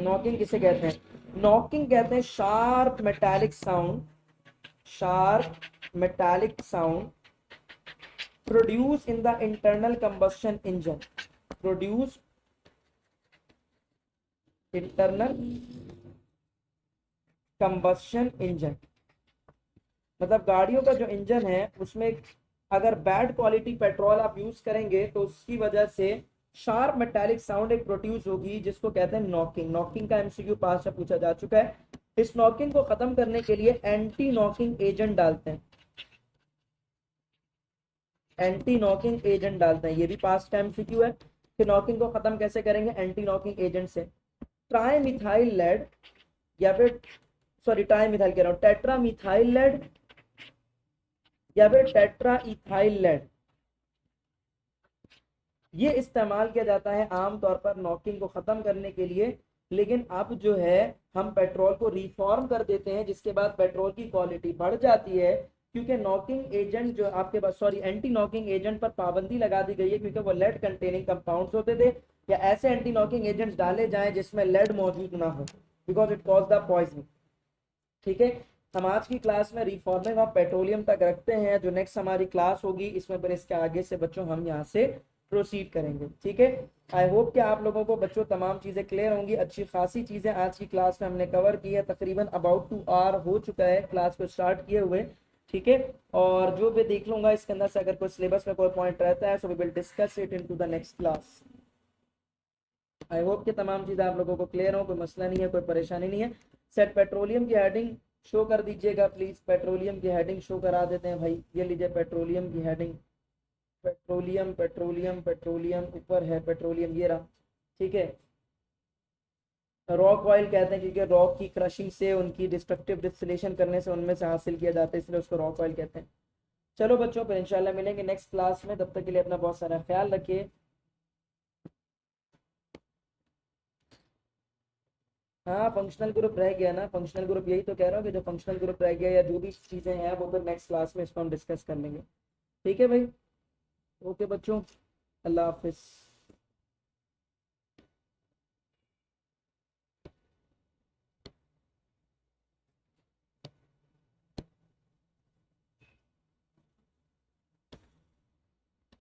नॉकिंग किसे कहते हैं? नॉकिंग कहते हैं sharp metallic sound, sharp metallic sound produce in the internal combustion engine, produce internal combustion engine. मतलब गाड़ियों का जो इंजन है उसमें अगर बैड क्वालिटी पेट्रोल आप यूज करेंगे तो उसकी वजह से शार्प मेटालिक साउंड एक प्रोड्यूस होगी, जिसको कहते हैं नॉकिंग। नॉकिंग का एमसीक्यू पास से पूछा जा चुका है। इस नॉकिंग को खत्म करने के लिए एंटी नॉकिंग एजेंट डालते हैं, एंटी नॉकिंग एजेंट डालते हैं। ये भी पास्ट टाइम एमसीक्यू है कि नॉकिंग को खत्म कैसे करेंगे? एंटी नॉकिंग एजेंट से। ट्राई मिथाइल लेड या फिर सॉरी ट्राई मिथाइल कह रहा हूँ, टेट्रा मिथाइल लेड या फिर टेट्रा इथाइल लेड, ये इस्तेमाल किया जाता है आमतौर पर नॉकिंग को खत्म करने के लिए। लेकिन अब जो है हम पेट्रोल को रिफॉर्म कर देते हैं, जिसके बाद पेट्रोल की क्वालिटी बढ़ जाती है, क्योंकि नॉकिंग एजेंट जो आपके पास सॉरी एंटी नॉकिंग एजेंट पर पाबंदी लगा दी गई है, क्योंकि वो लेड कंटेनिंग कंपाउंड्स होते थे, या ऐसे एंटी नॉकिंग एजेंट्स डाले जाएं जिसमें लेड मौजूद ना हो, because it cause the poison. ठीक है, हम आज की क्लास में रिफॉर्मिंग ऑफ पेट्रोलियम तक रखते हैं। जो नेक्स्ट हमारी क्लास होगी इसमें फिर इसके आगे से बच्चों हम यहाँ से प्रोसीड करेंगे। ठीक है, आई होप कि आप लोगों को बच्चों तमाम चीज़ें क्लियर होंगी। अच्छी खासी चीज़ें आज की क्लास में हमने कवर की है, तकरीबन अबाउट 2 आवर हो चुका है क्लास को स्टार्ट किए हुए। ठीक है, और जो भी देख लूंगा इसके अंदर से अगर कोई सिलेबस में कोई पॉइंट रहता है so we will discuss it into the next class. I hope कि तमाम चीज़ें आप लोगों को क्लियर हो, कोई मसला नहीं है, कोई परेशानी नहीं है। सेट पेट्रोलियम की हेडिंग शो कर दीजिएगा प्लीज, पेट्रोलियम की हेडिंग शो करा देते हैं भाई, ये लीजिए पेट्रोलियम की हेडिंग, पेट्रोलियम पेट्रोलियम पेट्रोलियम ऊपर है पेट्रोलियम, ये रहा, ठीक है। रॉक ऑयल कहते हैं क्योंकि रॉक की क्रशिंग से, उनकी डिस्ट्रक्टिव डिस्टिलेशन करने से उनमें से हासिल किया जाता है, इसलिए उसको रॉक ऑयल कहते हैं। चलो बच्चों, फिर इंशाल्लाह मिलेंगे नेक्स्ट क्लास में, तब तक के लिए अपना बहुत सारा ख्याल रखिए। हाँ फंक्शनल ग्रुप रह गया ना, फंक्शनल ग्रुप यही तो कह रहा हूँ कि जो फंक्शनल ग्रुप रह गया या जो भी चीज़ें हैं वो फिर नेक्स्ट क्लास में इसको हम डिस्कस कर लेंगे। ठीक है भाई, ओके बच्चों, अल्लाह हाफिज़।